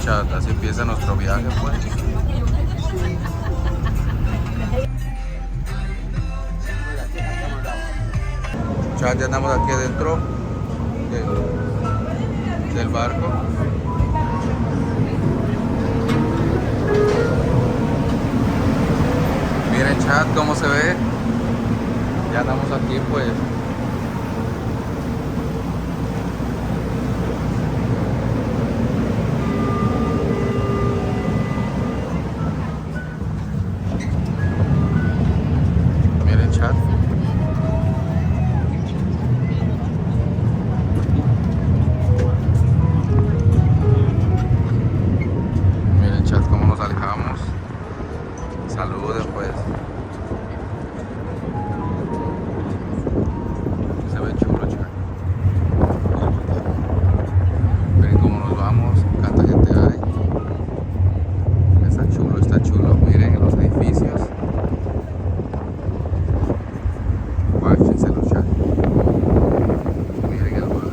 Chat, así empieza nuestro viaje, pues. Chat, ya andamos aquí adentro del barco. Miren, chat, cómo se ve. Ya andamos aquí, pues. Miren, chat. Miren, chat, cómo nos alejamos. Saluden, pues. Se ve chulo, chat. Miren cómo nos vamos. Cuánta gente hay. Está chulo, está chulo. Miren los edificios. Guáchenselo, chat. Miren el mar.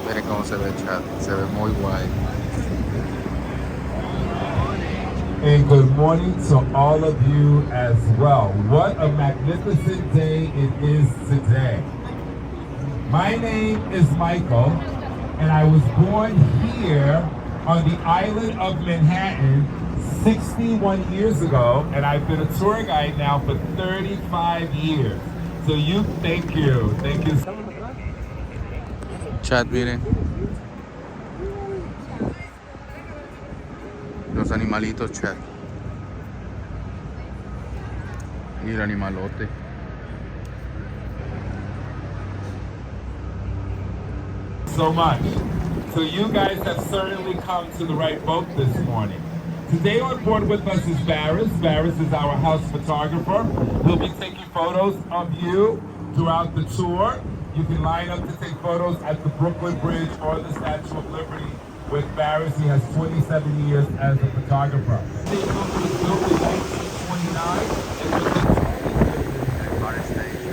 Miren cómo se ve, chat. Se ve muy guay. And good morning to all of you as well. What a magnificent day it is today. My name is Michael, and I was born here on the island of Manhattan 61 years ago, and I've been a tour guide now for 35 years. So thank you. Chat, miren. Los animalitos, chat. Y el animalote. So much. So you guys have certainly come to the right boat this morning. Today on board with us is Barris. Barris is our house photographer. He'll be taking photos of you throughout the tour. You can line up to take photos at the Brooklyn Bridge or the Statue of Liberty with Barris. He has 27 years as a photographer. The book was built in 1929 and was stands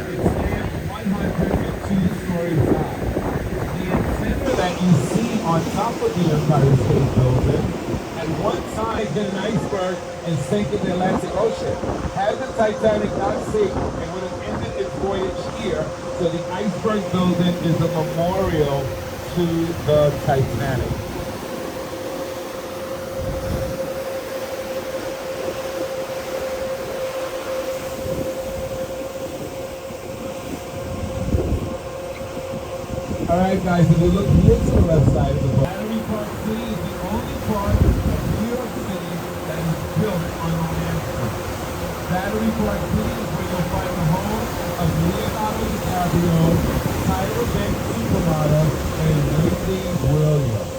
102 stories high. The antenna that you see on top of the Empire State Building at one time hit an iceberg and sank in the Atlantic Ocean. Had the Titanic not sink, it would have ended its voyage here. So the iceberg building is a memorial to the Titanic. All right, guys, if you look here to the left side of the boat, Battery Park City is the only part of New York City that is built on a landfill. Battery Park City is where you'll find the home of Leonardo DiCaprio, Tyra Banks supermodel, and Wendy Williams.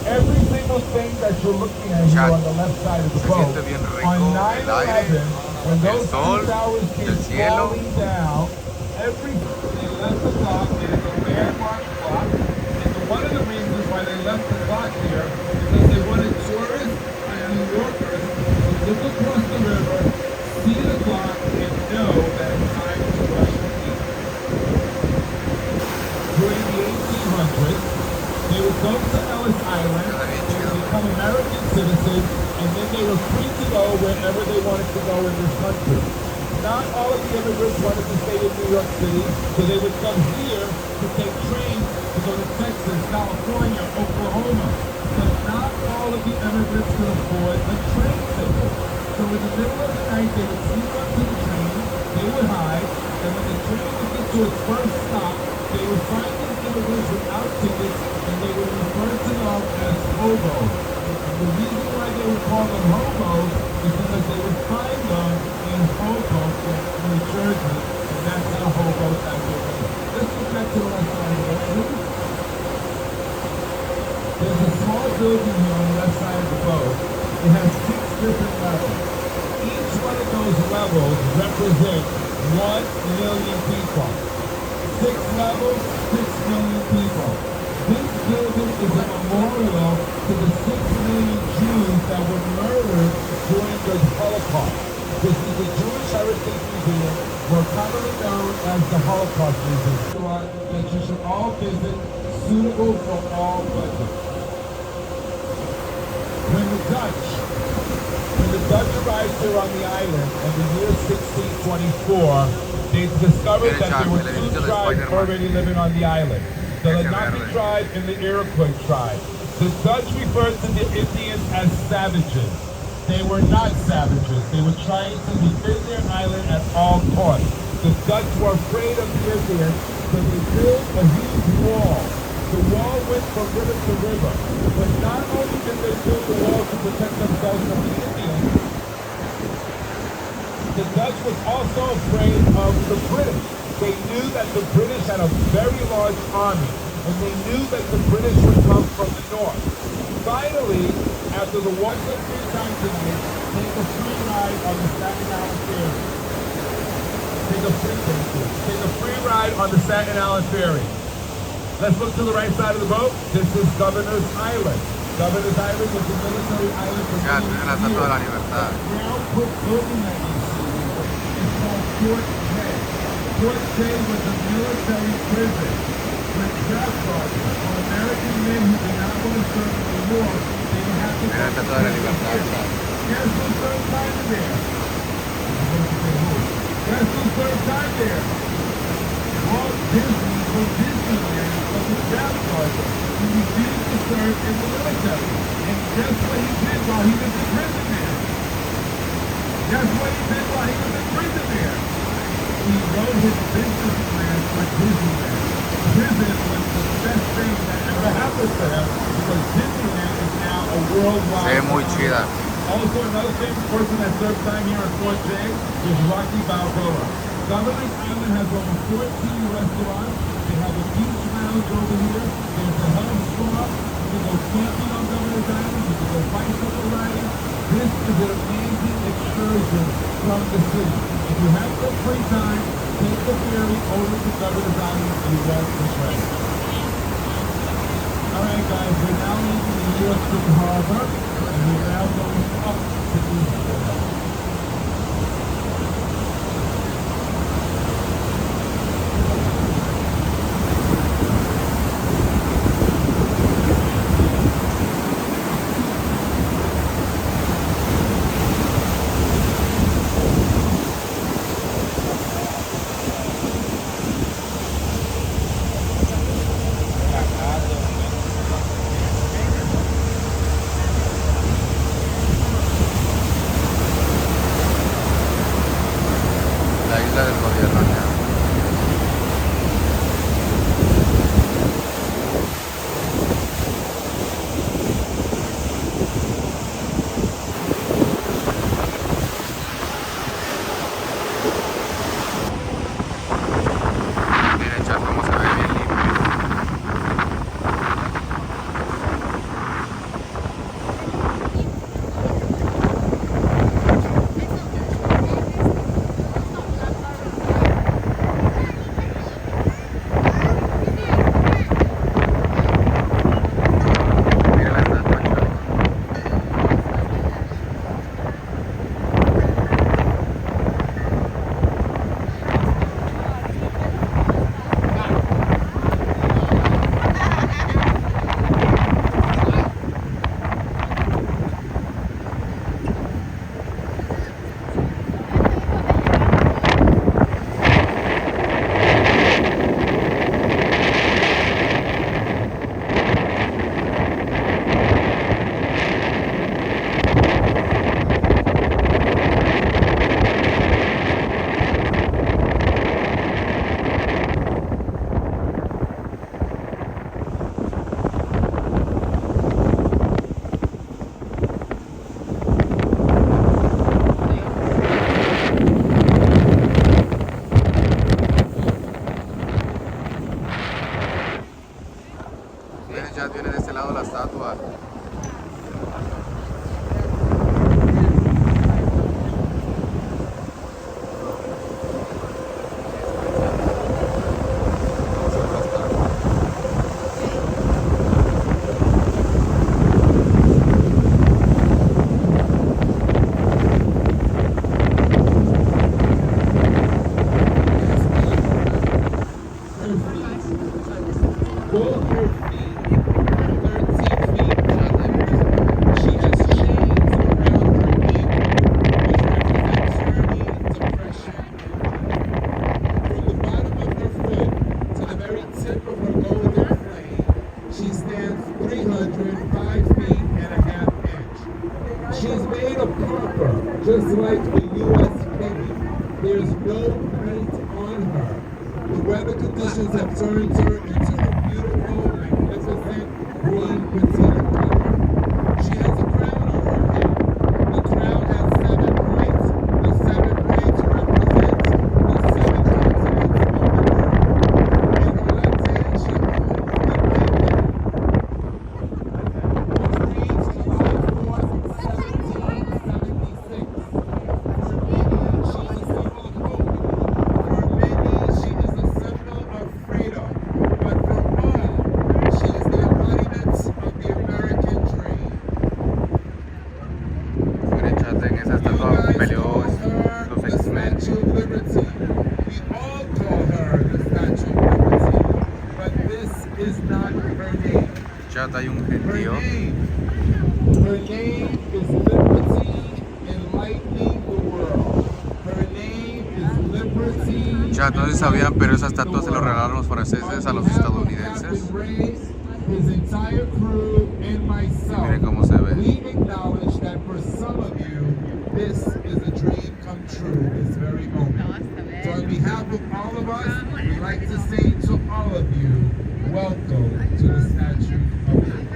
Every single thing that you're looking at here on the left side of the boat, on 9/11, when those two towers came falling down, they left the clock, it is a landmark clock, and one of the reasons why they left the clock here is because they wanted tourists and New Yorkers to look across the river, see the clock, and know that it's time to brush their teeth. During the 1800s, they would go to Ellis Island, they would become American citizens, and then they were free to go wherever wherever they wanted to go in this country. Not all of the immigrants wanted to stay in New York City, so they would come here to take trains to go to Texas, California, Oklahoma. But not all of the immigrants could afford a train ticket. So in the middle of the night, they would sneak onto the train, they would hide, and when the train would get to its first stop, they would find these immigrants without tickets, and they would refer to them as hobos. And the reason why they would call them hobos is because they would find them in Hoboken, New Jersey, and that's how hobos have their name. Let's get back to the left side of the boat. There's a small building here on the left side of the boat. It has 6 different levels. Each one of those levels represents 1 million people. 6 levels, 6 million people. This building is a memorial to the 6 million Jews that were murdered during the Holocaust. This is the Jewish Heritage Museum, more commonly known as the Holocaust Museum, that you should all visit, suitable for all budgets. When the Dutch arrived here on the island in the year 1624, they discovered that there were 2 tribes already living on the island. The Lenape tribe and the Iroquois tribe. The Dutch referred to the Indians as savages. They were not savages. They were trying to defend their island at all costs. The Dutch were afraid of the Indians, so they built a huge wall. The wall went from river to river. But not only did they build the wall to protect themselves from the Indians, the Dutch was also afraid of the British. They knew that the British had a very large army, and they knew that the British would come from the north. Finally, after the war, 3 times a day, take a free ride on the Staten Island ferry. Take a free ride on the Staten Island ferry. Let's look to the right side of the boat. This is Governor's Island. Governor's Island was a military island for many years. La estatua de la libertad. Now put building that you see here is called Fort J. Fort J was a military prison with draft sergeants for American men who did not want to serve in the war. They would have to La estatua de la libertad. Guess who served time there? Guess who served time there? Walt Disney from Disneyland was a draft sergeant who refused to serve in the military. And guess what he did while he was in prison there? Guess what he did while he was in prison there? He wrote his business plan for Disneyland. Prison was the best thing that ever happened to him because Disneyland is now a worldwide. Se ve muy chida. Also, another famous person that served time here at Fort J is Rocky Balboa. Governor's Island has over 14 restaurants. They have a beach lounge over here. There's a health spa. You can go camping on Governor's Island. You can go bicycle riding. This is an amazing excursion from the city. If you have some free time, take the ferry over to Governor's Island and rest the train. Alright guys, we're now leaving the New York City Harbor and we're now going up to East. U.S. piggy. There's no paint on her. The weather conditions have turned her into a beautiful, magnificent green patina color. She has a crown on her head. The crown has 7 braids. The 7 braids represent the 7 continents of the world. In her left hand, she holds the pendant. Reads July 4th, 1776. For many, she is a symbol of hope. For many, she is a symbol of freedom. But for all, she is the embodiment of the American dream. Miren, chat, en esa You estatua guys peleó call her los the X-Men. Statue of Liberty. We all call her the Statue of Liberty. But this is not her name. Chat, hay un Her gentío. name is Liberty Enlightening the World. Her name is Liberty. Chat, no sé si sabían, pero esa estatua se lo Enlightening the regalaron los franceses a los estadounidenses. His entire crew and myself, Miren cómo se ve. we acknowledge that for some of you, this is a dream come true this very moment. So on behalf of all of us, we'd like to say to all of you, welcome to the Statue of Liberty.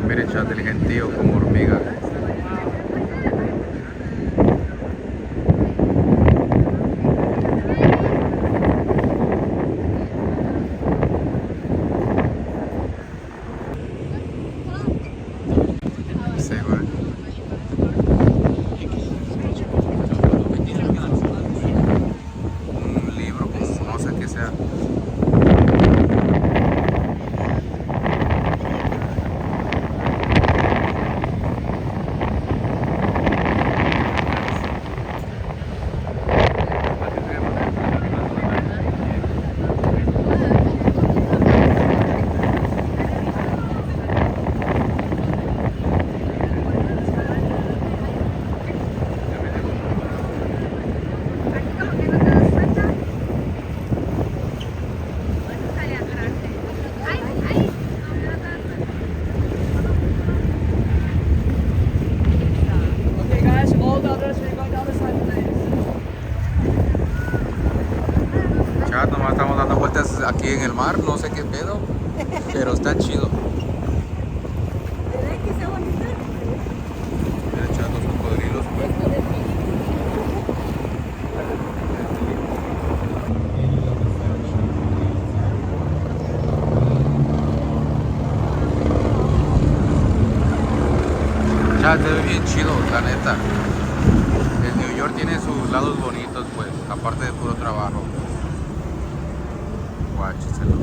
Miren, chat, el gentío como hormiga. Sí, güey. Un libro, como no sé qué sea. Okay guys, all the others will go down the side please. Chat, nomás estamos dando vueltas aquí en el mar, no sé qué pedo, pero está chido. ¿Verdad que está bonito? Mira, chat, los cocodrilos, güey. Chat, se ve bien chido, la neta. El New York tiene sus lados bonitos, pues, aparte de puro trabajo. Guáchenselo.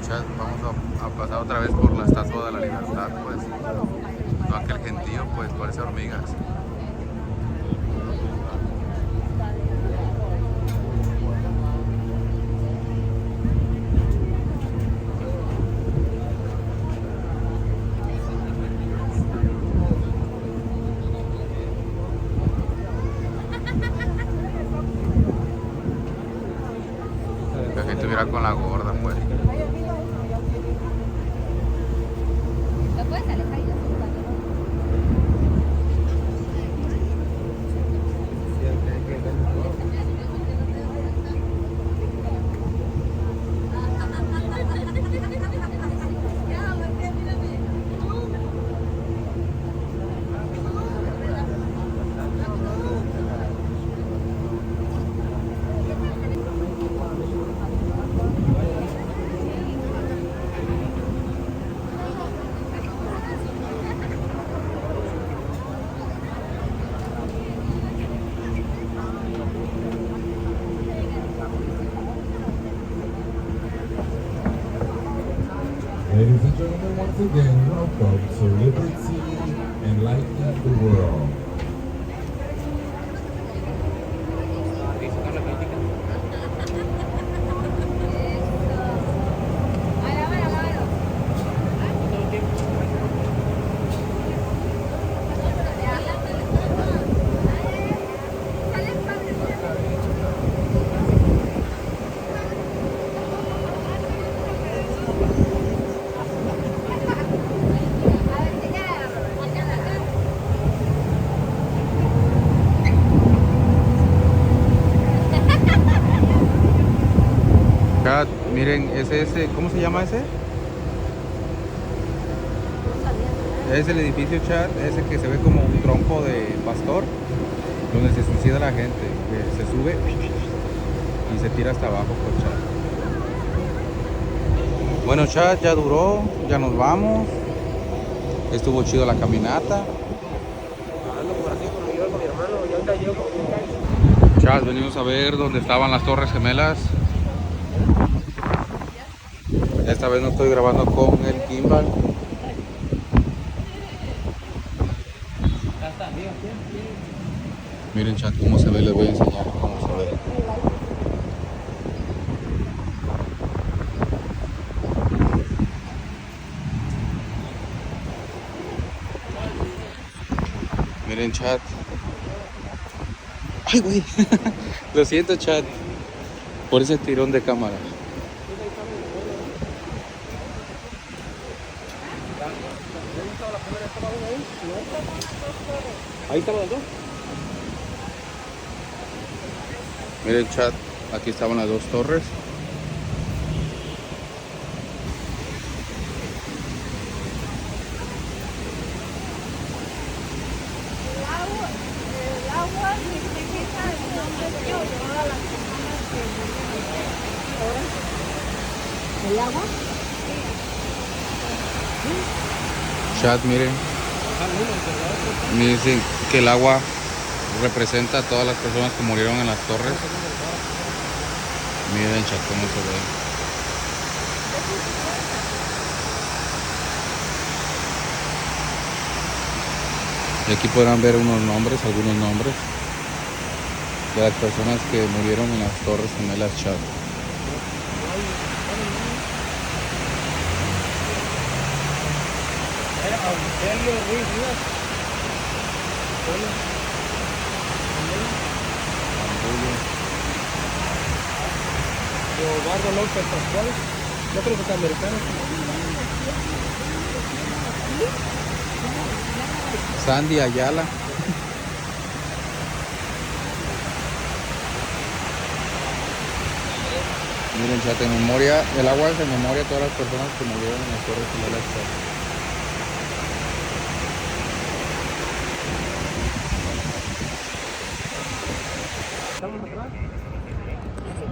Chat, vamos a pasar otra vez por la estatua de la libertad, pues. No, aquel gentío, pues, parece hormigas. Que estuviera con la gorda, pues. ¿Lo puedes alejar y Once again, welcome to Liberty, enlightening the world. Chat, miren, ese, ¿cómo se llama ese? Es el edificio, chat, ese que se ve como un tronco de pastor, donde se suicida la gente, que se sube y se tira hasta abajo, pues, chat. Bueno, chat, ya duró, ya nos vamos. Estuvo chido la caminata. Chat, venimos a ver dónde estaban las Torres Gemelas. Esta vez no estoy grabando con el gimbal. Miren, chat, cómo se ve, les voy a enseñar cómo se ve. Miren, chat. Ay, güey. Lo siento, chat, por ese tirón de cámara. Ahí estaban las dos. Miren, chat, aquí estaban las dos torres. El agua significa el nombre de Dios, todas las personas que murieron. ¿El agua? Chat, miren. Me dicen que el agua representa a todas las personas que murieron en las torres. Miren, chat, cómo se ve. Y aquí podrán ver unos nombres, algunos nombres de las personas que murieron en las Torres Gemelas, chat. Eduardo López Pascual, yo creo que es americano. Sandy Ayala. Miren, chat, en memoria, el agua es en memoria a todas las personas que murieron en las Torres Gemelas, chat.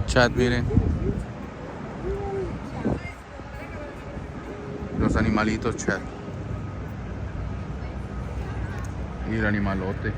Chat, miren. Los animalitos, chat. Y el animalote.